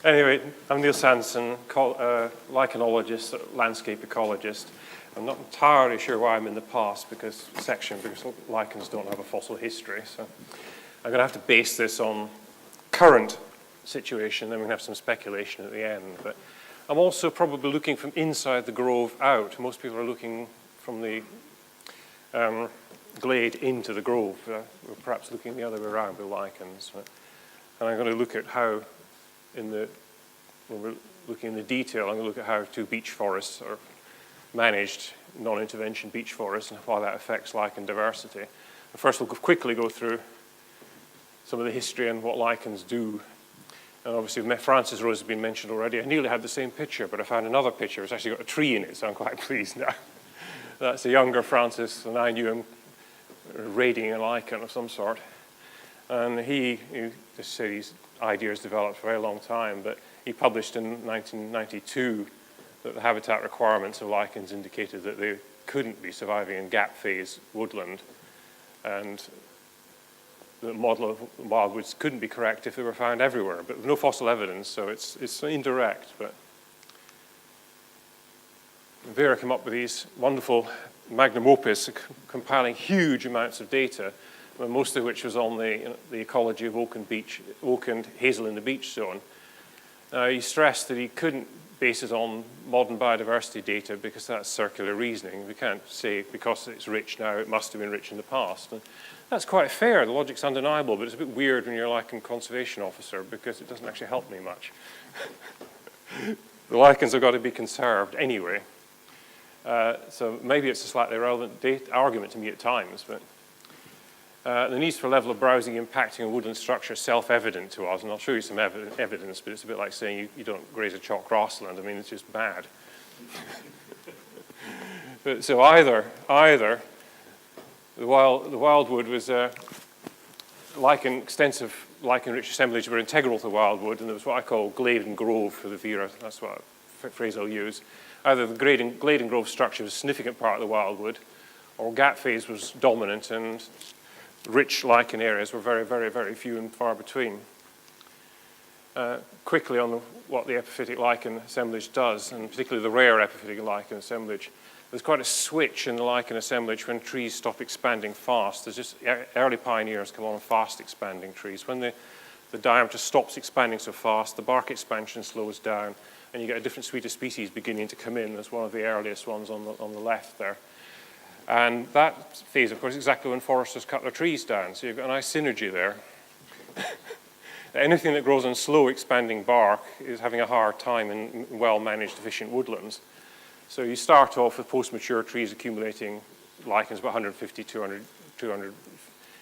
Anyway, I'm Neil Sanderson, lichenologist, landscape ecologist. I'm not entirely sure why I'm in the past because lichens don't have a fossil history. So I'm going to have to base this on current situation, then we're going to have some speculation at the end. But I'm also probably looking from inside the grove out. Most people are looking from the glade into the grove. We're perhaps looking the other way around with lichens. And I'm going to look at how, when we're looking in the detail, I'm going to look at how two beech forests are managed, non-intervention beech forests, and how that affects lichen diversity. And first, we'll quickly go through some of the history and what lichens do. And obviously, Francis Rose has been mentioned already. I nearly had the same picture, but I found another picture. It's actually got a tree in it, so I'm quite pleased now. That's a younger Francis, and I knew him raiding a lichen of some sort. And he just said his ideas developed for a very long time, but he published in 1992 that the habitat requirements of lichens indicated that they couldn't be surviving in gap phase woodland, and the model of wildwoods couldn't be correct if they were found everywhere, but with no fossil evidence, so it's indirect. But Vera came up with these wonderful magnum opus compiling huge amounts of data, most of which was on the ecology of oak and hazel in the beech zone. He stressed that he couldn't base it on modern biodiversity data because that's circular reasoning. We can't say because it's rich now, it must have been rich in the past. And that's quite fair. The logic's undeniable, but it's a bit weird when you're a lichen conservation officer because it doesn't actually help me much. The lichens have got to be conserved anyway. So maybe it's a slightly irrelevant argument to me at times, but the needs for level of browsing impacting a woodland structure is self-evident to us, and I'll show you some evidence, but it's a bit like saying you don't graze a chalk grassland. I mean, it's just bad. But so either the wildwood was extensive lichen-rich assemblage were integral to wildwood, and there was what I call glade and grove for the Vera. That's what phrase I'll use. Either the glade and grove structure was a significant part of the wildwood, or gap phase was dominant, and rich lichen areas were very, very, very few and far between. Quickly on what the epiphytic lichen assemblage does, and particularly the rare epiphytic lichen assemblage, there's quite a switch in the lichen assemblage when trees stop expanding fast. There's just early pioneers come on fast expanding trees. When the diameter stops expanding so fast, the bark expansion slows down, and you get a different suite of species beginning to come in. There's one of the earliest ones on the left there. And that phase, of course, is exactly when foresters cut their trees down. So you've got a nice synergy there. Anything that grows on slow expanding bark is having a hard time in well-managed, efficient woodlands. So you start off with post-mature trees accumulating lichens about 150, 200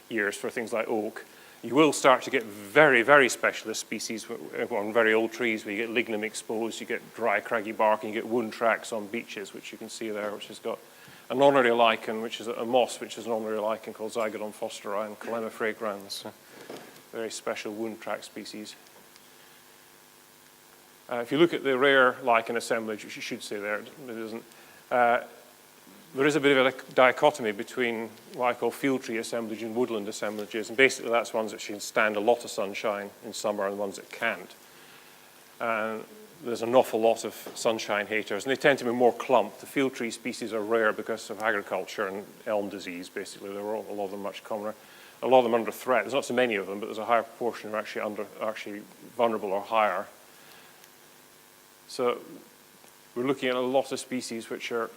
years for things like oak. You will start to get very, very specialist species on very old trees where you get lignum exposed, you get dry, craggy bark, and you get wound tracks on beeches, which you can see there, which has got an honorary lichen, which is a moss, which is an honorary lichen called Zygodon fosteri and Calema fragrans, very special wound track species. If you look at the rare lichen assemblage, which you should say there, it isn't, there is a bit of a dichotomy between what I call field tree assemblage and woodland assemblages, and basically that's ones that can stand a lot of sunshine in summer and ones that can't. There's an awful lot of sunshine haters, and they tend to be more clumped. The field tree species are rare because of agriculture and elm disease, basically. A lot of them much commoner. A lot of them under threat. There's not so many of them, but there's a higher proportion who are actually vulnerable or higher. So we're looking at a lot of species which are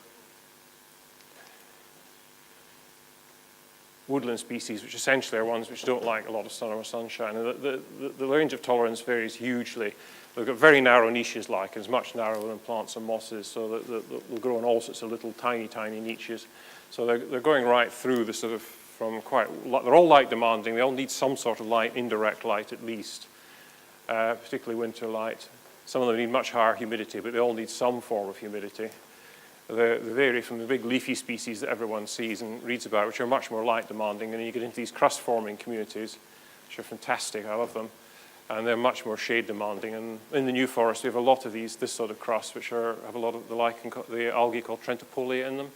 woodland species, which essentially are ones which don't like a lot of sun or sunshine. And the range of tolerance varies hugely. They've got very narrow niches, lichens, much narrower than plants and mosses, so that they'll grow in all sorts of little tiny, tiny niches. So they're going right through the sort of they're all light demanding. They all need some sort of light, indirect light at least, particularly winter light. Some of them need much higher humidity, but they all need some form of humidity. They vary from the big leafy species that everyone sees and reads about, which are much more light demanding, and then you get into these crust-forming communities, which are fantastic. I love them. And they're much more shade demanding. And in the New Forest, we have a lot of this sort of crust, which have a lot of the algae called Trentopolia in them.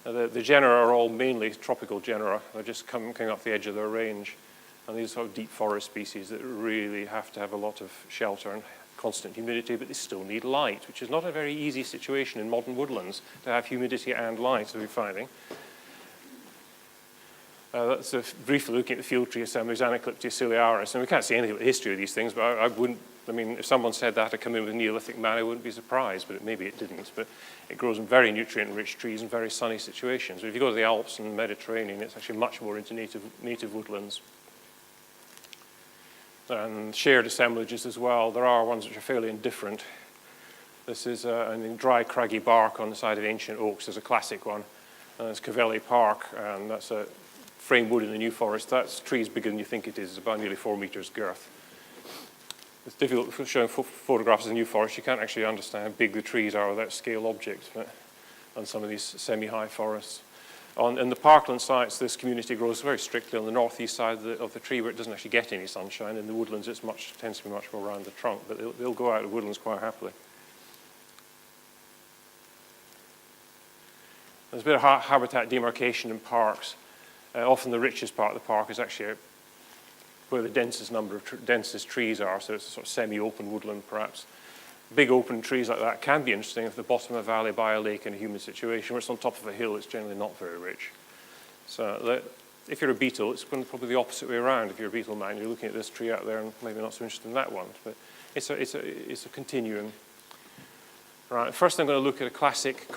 The genera are all mainly tropical genera. They're just coming up the edge of their range. And these sort of deep forest species that really have to have a lot of shelter and constant humidity, but they still need light, which is not a very easy situation in modern woodlands to have humidity and light, as we're finding. That's briefly looking at the field tree assemblies, Anaclyptia ciliaris, and we can't see anything about the history of these things, but I wouldn't, I mean, if someone said that to come in with Neolithic man, I wouldn't be surprised, but maybe it didn't. But it grows in very nutrient-rich trees in very sunny situations. But if you go to the Alps and the Mediterranean, it's actually much more into native woodlands. And shared assemblages as well. There are ones which are fairly indifferent. This is dry, craggy bark on the side of ancient oaks. There's a classic one. And there's Cavelli Park, and that's a frame wood in the New Forest. That's trees bigger than you think it is. It's about nearly 4 meters girth. It's difficult showing photographs of the New Forest. You can't actually understand how big the trees are without scale objects on some of these semi-high forests. In the parkland sites, this community grows very strictly on the northeast side of the tree where it doesn't actually get any sunshine. In the woodlands, it tends to be much more around the trunk, but they'll go out of woodlands quite happily. There's a bit of habitat demarcation in parks. Often the richest part of the park is actually where the densest trees are, so it's a sort of semi-open woodland perhaps. Big open trees like that can be interesting if the bottom of a valley by a lake in a humid situation, where it's on top of a hill, it's generally not very rich. So if you're a beetle, it's probably the opposite way around. If you're a beetle man, you're looking at this tree out there and maybe not so interested in that one, but it's a continuum. Right, first I'm going to look at a classic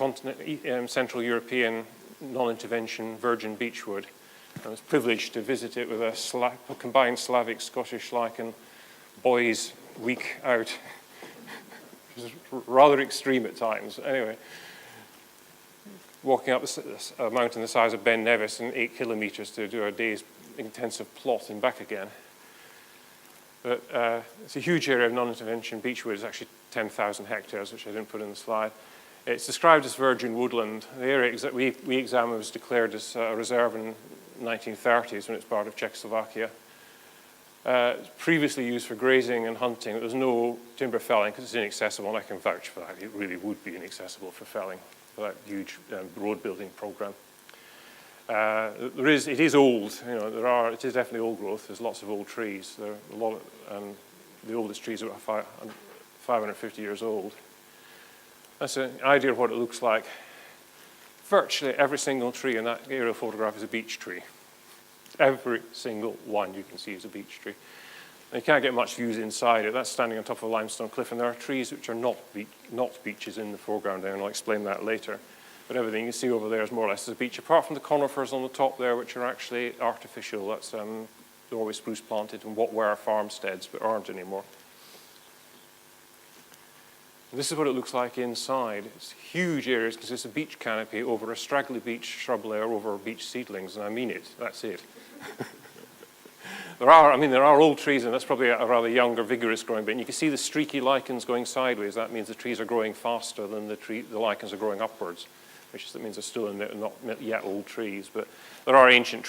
Central European non-intervention virgin beechwood. I was privileged to visit it with a combined Slavic Scottish lichen boys week out. Which is rather extreme at times. Anyway, walking up a mountain the size of Ben Nevis in 8 kilometers to do a day's intensive plot and back again. But it's a huge area of non-intervention beechwood. It's actually 10,000 hectares, which I didn't put in the slide. It's described as virgin woodland. The area that we examined was declared as a reserve in the 1930s when it's part of Czechoslovakia. Previously used for grazing and hunting. There was no timber felling because it's inaccessible, and I can vouch for that. It really would be inaccessible for felling for that huge road building program. It is old. It is definitely old growth. There's lots of old trees. There are a lot of, the oldest trees are about 550 years old. That's an idea of what it looks like. Virtually every single tree in that aerial photograph is a beech tree. Every single one you can see is a beech tree. And you can't get much views inside it. That's standing on top of a limestone cliff, and there are trees which are not beeches in the foreground there, and I'll explain that later. But everything you see over there is more or less a beech, apart from the conifers on the top there, which are actually artificial. That's Norway spruce planted in what were farmsteads, but aren't anymore. And this is what it looks like inside. It's huge areas because it's a beech canopy over a straggly beech shrub layer over beech seedlings, and I mean it. That's it. There are old trees, and that's probably a rather younger, vigorous growing bit. And you can see the streaky lichens going sideways. That means the trees are growing faster than the lichens are growing upwards, that means they're still not yet old trees. But there are ancient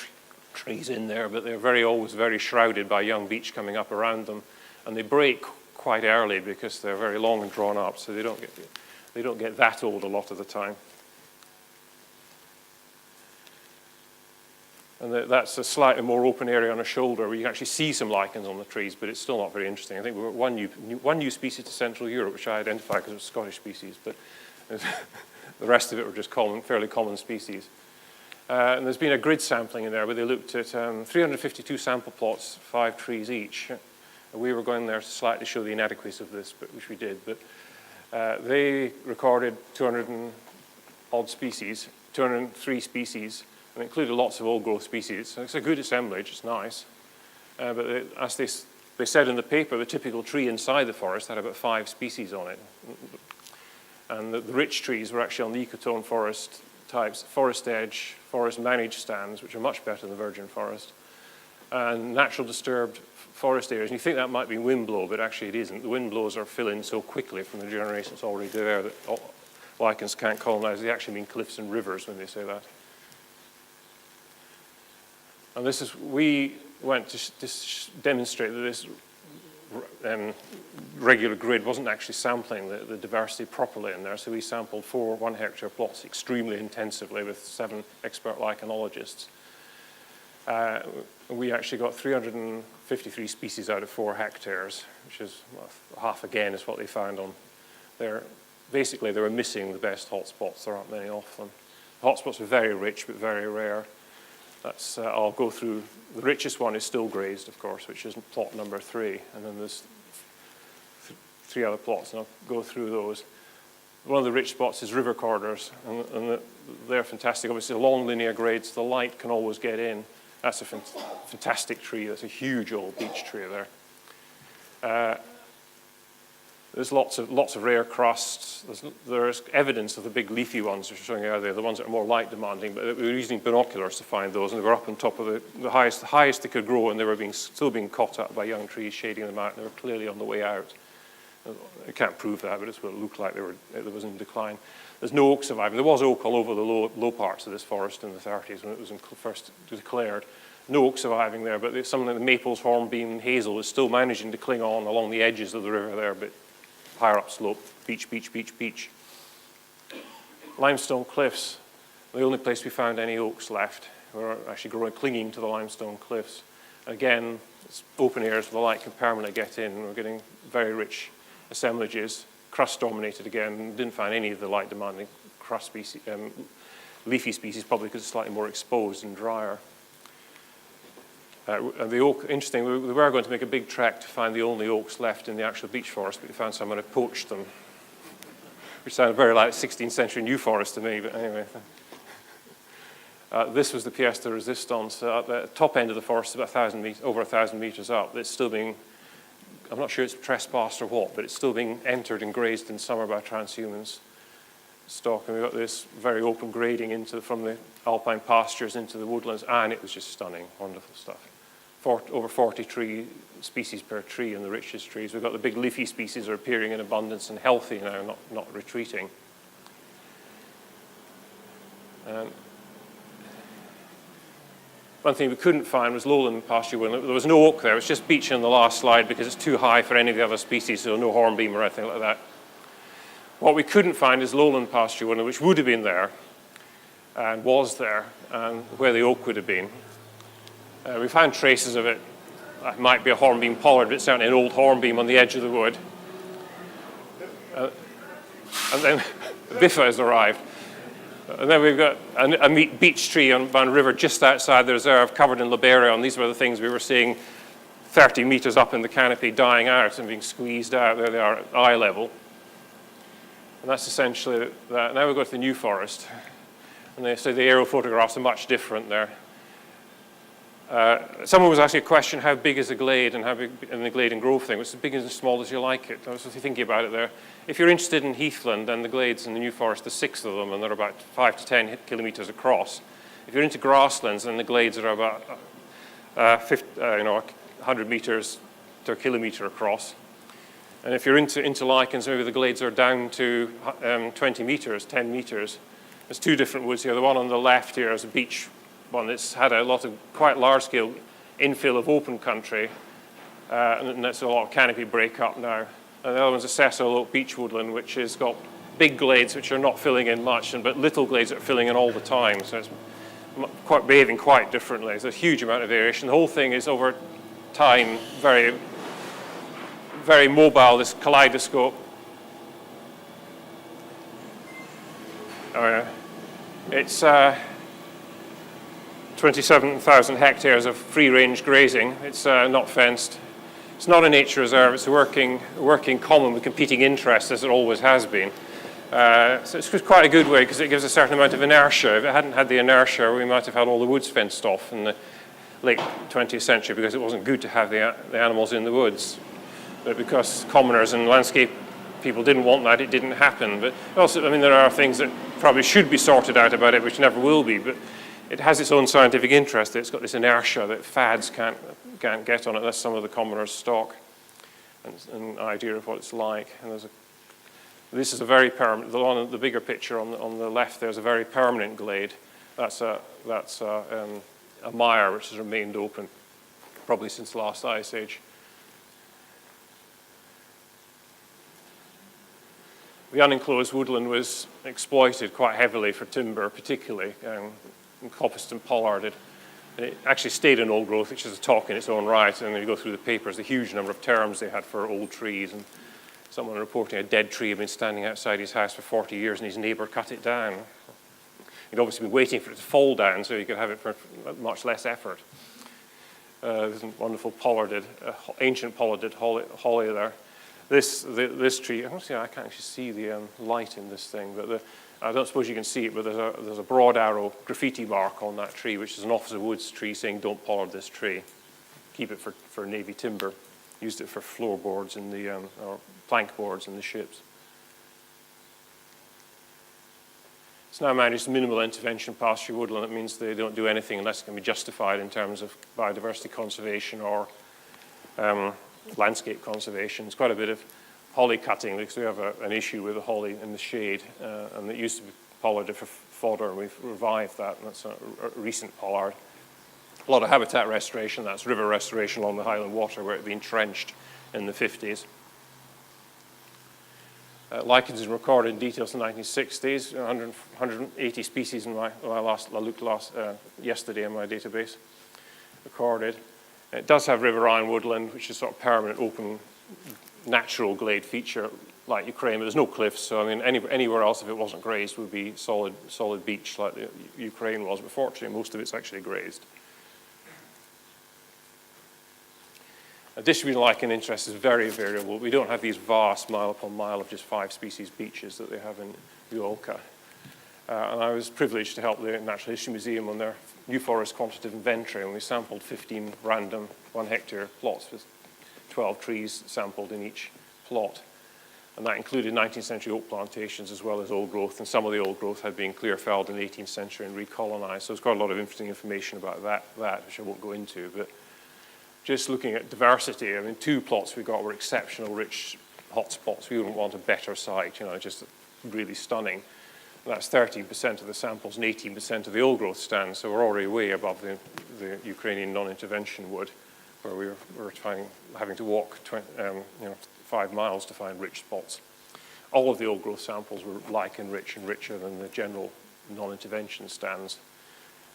trees in there, but they're always very shrouded by young beech coming up around them, and they break quite early because they're very long and drawn up, so they don't get that old a lot of the time. And that's a slightly more open area on a shoulder where you can actually see some lichens on the trees, but it's still not very interesting. I think we were one new species to Central Europe, which I identified because it was a Scottish species, but the rest of it were just fairly common species. And there's been a grid sampling in there where they looked at 352 sample plots, 5 trees each. And we were going there to slightly show the inadequacy of this, which we did. But they recorded 200 and odd species, 203 species, and included lots of old growth species. So it's a good assemblage, it's nice. But as they said in the paper, the typical tree inside the forest had about 5 species on it. And the rich trees were actually on the ecotone forest types, forest edge, forest managed stands, which are much better than the virgin forest, and natural disturbed forest areas. And you think that might be wind blow, but actually it isn't. The wind blows are filling so quickly from the generation that's already there that lichens can't colonize. They actually mean cliffs and rivers when they say that. And we went to demonstrate that this regular grid wasn't actually sampling the diversity properly in there. So we sampled 4 1-hectare plots extremely intensively with 7 expert lichenologists. We actually got 353 species out of 4 hectares, which is half again is what they found on there. Basically, they were missing the best hotspots. There aren't many of them. The hotspots are very rich, but very rare. That's, I'll go through, the richest one is still grazed, of course, which is plot number 3. And then there's 3 other plots, and I'll go through those. One of the rich spots is river corridors, and they're fantastic. Obviously, long linear grades, the light can always get in. That's a fantastic tree. That's a huge old beech tree there. There's lots of rare crusts. There's evidence of the big leafy ones which are showing out there, the ones that are more light demanding, but we were using binoculars to find those, and they were up on top of the highest they could grow, and they were still being caught up by young trees shading them out, and they were clearly on the way out. I can't prove that, but it's what it looked like it was in decline. There's no oak surviving. There was oak all over the low parts of this forest in the 30s when it was first declared. No oak surviving there, but some of the maples, hornbeam, and hazel is still managing to cling on along the edges of the river there, but higher up slope, beech, beech, beech, beech. Limestone cliffs, the only place we found any oaks left. We're actually growing, clinging to the limestone cliffs. Again, it's open areas where the light can permanently get in, and we're getting very rich assemblages, crust dominated again. Didn't find any of the light demanding crust species, leafy species, probably because it's slightly more exposed and drier. And the oak, interesting, we were going to make a big trek to find the only oaks left in the actual beech forest, but we found someone had poached them, which sounded very like 16th century New Forest to me, but anyway. This was the pièce de résistance. At the top end of the forest, about over 1,000 meters up. It's still being, I'm not sure it's trespassed or what, but it's still being entered and grazed in summer by transhumans stock. And we've got this very open grading from the alpine pastures into the woodlands, and it was just stunning, wonderful stuff. Over 40 tree species per tree in the richest trees. We've got the big leafy species are appearing in abundance and healthy now, not retreating. One thing we couldn't find was lowland pasture woodland. There was no oak there. It was just beech in the last slide because it's too high for any of the other species, so no hornbeam or anything like that. What we couldn't find is lowland pasture woodland, which would have been there and was there, and where the oak would have been. We found traces of it. That might be a hornbeam pollard, but it's certainly an old hornbeam on the edge of the wood. And then Biffa has arrived. And then we've got a beech tree on Van River just outside the reserve, covered in Liberion. And these were the things we were seeing 30 meters up in the canopy, dying out and being squeezed out. There they are at eye level. And that's essentially that. Now we go to the New Forest. And so the aerial photographs are much different there. Someone was asking a question, how big is the glade and how big in the glade and grove thing? It's as big and as small as you like it. I was thinking about it there. If you're interested in heathland, then the glades in the New Forest, there's 6 of them, and they're about 5 to 10 kilometers across. If you're into grasslands, then the glades are about 100 meters to a kilometer across. And if you're into lichens, maybe the glades are down to 20 meters, 10 meters. There's 2 different woods here. The one on the left here is a beech one that's had a lot of quite large-scale infill of open country, and that's a lot of canopy break-up now. And the other one's a sessile oak beech woodland, which has got big glades which are not filling in much, but little glades that are filling in all the time. So it's behaving quite differently. There's a huge amount of variation. The whole thing is over time very, very mobile, this kaleidoscope. Oh yeah. It's 27,000 hectares of free-range grazing. It's not fenced. It's not a nature reserve. It's a working common with competing interests, as it always has been. So it's quite a good way because it gives a certain amount of inertia. If it hadn't had the inertia, we might have had all the woods fenced off in the late 20th century because it wasn't good to have the animals in the woods. But because commoners and landscape people didn't want that, it didn't happen. But also, I mean, there are things that probably should be sorted out about it, which never will be. But it has its own scientific interest. It's got this inertia that fads can't get on it. That's some of the commoners' stock and an idea of what it's like. And this is a very permanent. The bigger picture on the left there's a very permanent glade. That's a mire which has remained open probably since the last ice age. The unenclosed woodland was exploited quite heavily for timber, particularly. Coppiced and pollarded. And it actually stayed in old growth, which is a talk in its own right. And then you go through the papers, the huge number of terms they had for old trees. And someone reporting a dead tree had been standing outside his house for 40 years and his neighbor cut it down. He'd obviously been waiting for it to fall down so he could have it for much less effort. There's a wonderful pollarded, ancient pollarded holly there. This tree, I can't actually see the light in this thing, but I don't suppose you can see it, but there's a broad arrow graffiti mark on that tree, which is an Officer Woods tree saying, "Don't pollard this tree. Keep it for Navy timber." Used it for floorboards in the, or plank boards in the ships. It's now managed minimal intervention pasture woodland. It means they don't do anything unless it can be justified in terms of biodiversity conservation or landscape conservation. There's quite a bit of holly cutting because we have an issue with the holly in the shade, and it used to be pollarded for fodder, and we've revived that, and that's a recent pollard. A lot of habitat restoration, that's river restoration along the Highland Water where it had been trenched in the 50s. Lichens is recorded in detail since the 1960s, 180 species in I looked yesterday in my database, recorded. It does have riverine woodland, which is sort of permanent, open, natural glade feature like Ukraine, but there's no cliffs, so I mean anywhere else if it wasn't grazed would be solid beach like the Ukraine was, but fortunately most of it's actually grazed. Distributed lichen interest is very variable. We don't have these vast mile upon mile of just 5 species beeches that they have in Uolka. And I was privileged to help the Natural History Museum on their New Forest Quantitative Inventory, and we sampled 15 random 1 hectare plots with 12 trees sampled in each plot. And that included 19th century oak plantations as well as old growth, and some of the old growth had been clear felled in the 18th century and recolonized. So there's quite a lot of interesting information about that which I won't go into. But just looking at diversity, I mean, 2 plots we got were exceptional, rich hotspots. We wouldn't want a better site, just really stunning. And that's 13% of the samples and 18% of the old growth stands. So we're already way above the Ukrainian non-intervention wood, where we were having to walk 5 miles to find rich spots. All of the old growth samples were lichen rich and richer than the general non-intervention stands.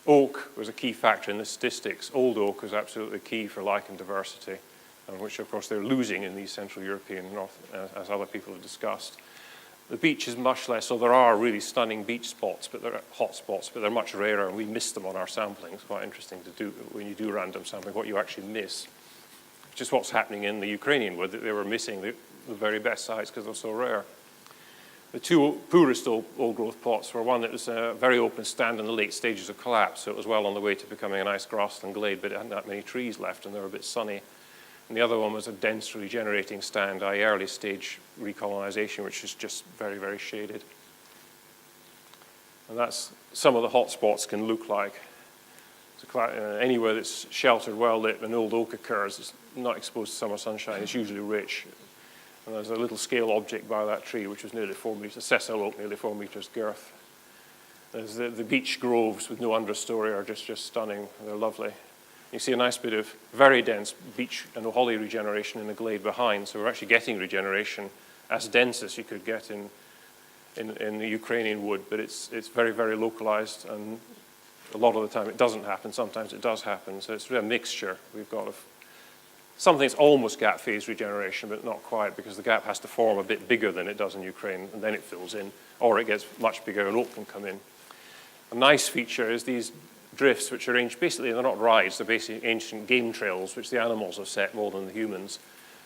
Oak was a key factor in the statistics. Old oak was absolutely key for lichen diversity, which of course they're losing in these Central European north, as other people have discussed. The beech is much less, so there are really stunning beech spots, but they're hot spots, but they're much rarer, and we miss them on our sampling. It's quite interesting to do when you do random sampling, what you actually miss. Just what's happening in the Ukrainian wood, that they were missing the very best sites because they're so rare. The 2 poorest old growth plots were one that was a very open stand in the late stages of collapse, so it was well on the way to becoming a nice grassland glade, but it hadn't that many trees left and they were a bit sunny. And the other one was a dense regenerating stand, early stage recolonization, which is just very, very shaded. And that's some of the hot spots can look like. So, anywhere that's sheltered, well lit, and old oak occurs, it's not exposed to summer sunshine, it's usually rich. And there's a little scale object by that tree, which was nearly 4 meters, sessile oak, nearly 4 meters girth. There's the beech groves with no understory are just stunning. They're lovely. You see a nice bit of very dense beech and holly regeneration in the glade behind. So we're actually getting regeneration as dense as you could get in the Ukrainian wood, but it's very, very localized, and a lot of the time it doesn't happen. Sometimes it does happen. So it's really a mixture. We've got something that's almost gap phase regeneration, but not quite, because the gap has to form a bit bigger than it does in Ukraine, and then it fills in, or it gets much bigger and oak can come in. A nice feature is these drifts, which are arranged, basically they're not rides, they're basically ancient game trails, which the animals have set more than the humans.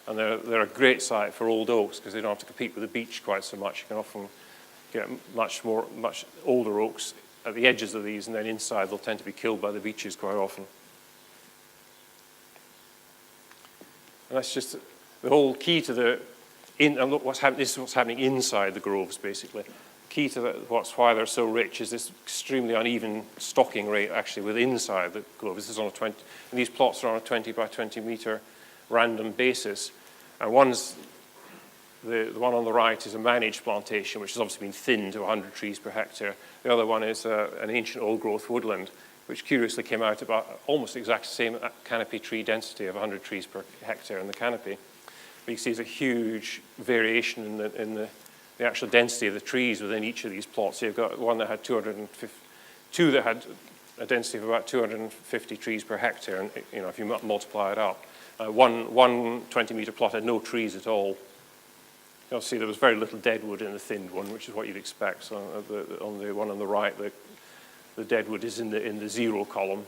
And they're a great site for old oaks, because they don't have to compete with the beech quite so much. You can often get much older oaks at the edges of these, and then inside they'll tend to be killed by the beeches quite often. And that's just the whole key to and look this is what's happening inside the groves, basically. Key to why they're so rich is this extremely uneven stocking rate actually within inside the grove. This is on and these plots are on a 20 by 20 meter random basis. And the one on the right is a managed plantation, which has obviously been thinned to 100 trees per hectare. The other one is an ancient old growth woodland, which curiously came out about almost exact same canopy tree density of 100 trees per hectare in the canopy. But you see there's a huge variation in the actual density of the trees within each of these plots. So you've got one that had 250, 2 that had a density of about 250 trees per hectare, and if you multiply it up. One 20-metre plot had no trees at all. You'll see there was very little deadwood in the thinned one, which is what you'd expect. So on the one on the right, the deadwood is in the 0 column.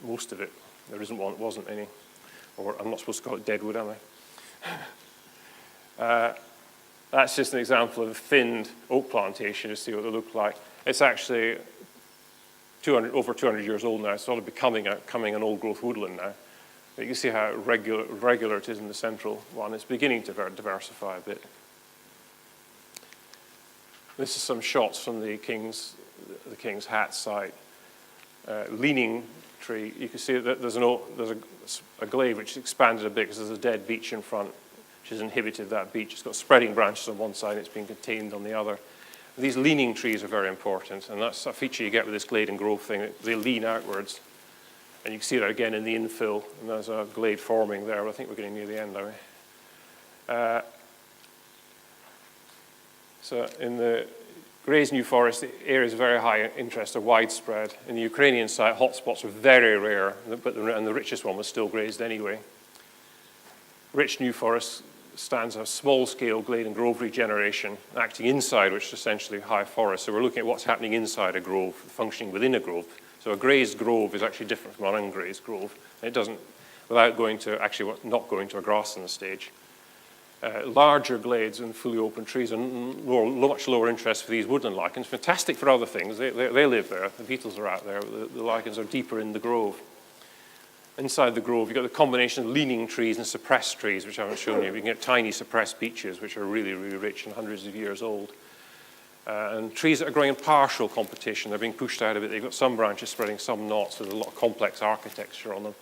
Most of it. There isn't one that wasn't any. Or I'm not supposed to call it deadwood, am I? That's just an example of a thinned oak plantation to see what they look like. It's actually over 200 years old now. It's sort of becoming an old-growth woodland now. But you can see how regular it is in the central one. It's beginning to diversify a bit. This is some shots from the King's Hat site. Leaning tree. You can see that there's a glade which expanded a bit because there's a dead beech in front, which has inhibited that beech. It's got spreading branches on one side, it's been contained on the other. These leaning trees are very important, and that's a feature you get with this glade and grove thing. They lean outwards, and you can see that again in the infill, and there's a glade forming there. I think we're getting near the end, are we? So in the Gray's New Forest, the areas of very high interest are widespread. In the Ukrainian site, hotspots are very rare, and the richest one was still grazed anyway. Rich New Forest stands a small-scale glade and grove regeneration acting inside, which is essentially high forest. So we're looking at what's happening inside a grove, functioning within a grove. So a grazed grove is actually different from an ungrazed grove. It doesn't, without going to, actually not going to a grassland stage. Larger glades and fully open trees are much lower interest for these woodland lichens. Fantastic for other things. They live there. The beetles are out there. The lichens are deeper in the grove. Inside the grove, you've got the combination of leaning trees and suppressed trees, which I haven't shown you. We can get tiny suppressed beeches, which are really, really rich and hundreds of years old. And trees that are growing in partial competition. They're being pushed out a bit. They've got some branches spreading, some not, so there's a lot of complex architecture on them.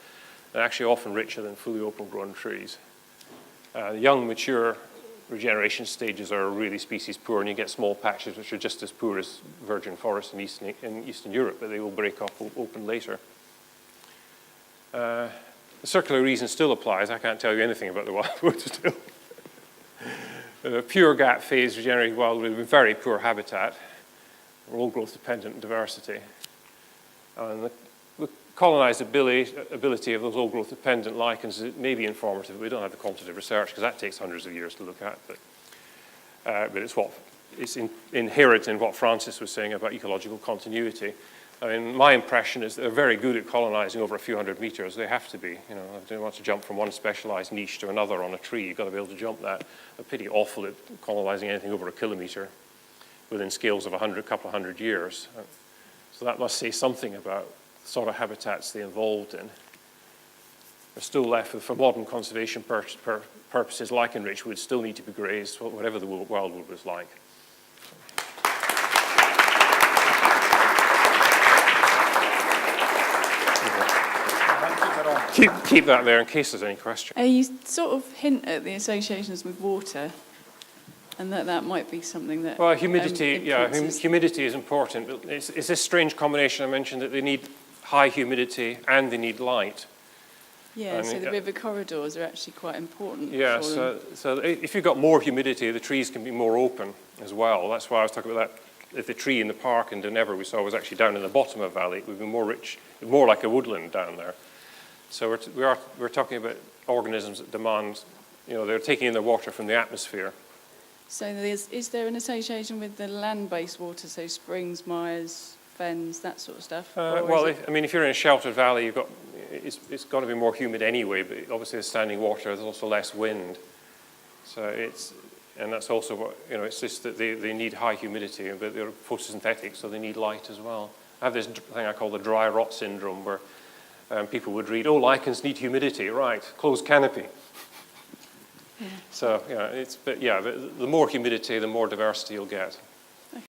They're actually often richer than fully open-grown trees. Young, mature regeneration stages are really species poor, and you get small patches which are just as poor as virgin forests in Eastern Europe, but they will break up open later. The circular reason still applies. I can't tell you anything about the wildwood still. Pure gap phase regenerated wildwood with very poor habitat, old growth dependent diversity. And the colonized ability of those old growth dependent lichens may be informative, but we don't have the quantitative research because that takes hundreds of years to look at. But it's inherent in what Francis was saying about ecological continuity. I mean, my impression is that they're very good at colonizing over a few hundred meters. They have to be. You know, if they want to jump from one specialized niche to another on a tree, you've got to be able to jump that. They're pretty awful at colonizing anything over a kilometer within scales of a couple of hundred years. So that must say something about the sort of habitats they're involved in. We're still left with, for modern conservation purposes, lichen-rich wood still need to be grazed, whatever the wildwood was like. Keep that there in case there's any question. You sort of hint at the associations with water, and that might be something that. Well, humidity, humidity is important. It's this strange combination I mentioned that they need high humidity and they need light. Yeah, and so the river corridors are actually quite important. Yeah, so if you've got more humidity, the trees can be more open as well. That's why I was talking about that. If the tree in the park in Dunevver we saw was actually down in the bottom of the valley, it would be more rich, more like a woodland down there. So we're talking about organisms that demand, they're taking in their water from the atmosphere. So is there an association with the land-based water, so springs, mires, fens, that sort of stuff? If you're in a sheltered valley, it's got to be more humid anyway, but obviously there's standing water, there's also less wind. So and that's also what, it's just that they need high humidity, but they're photosynthetic, so they need light as well. I have this thing I call the dry rot syndrome, where people would read, lichens need humidity, right, closed canopy. Yeah. So, the more humidity, the more diversity you'll get.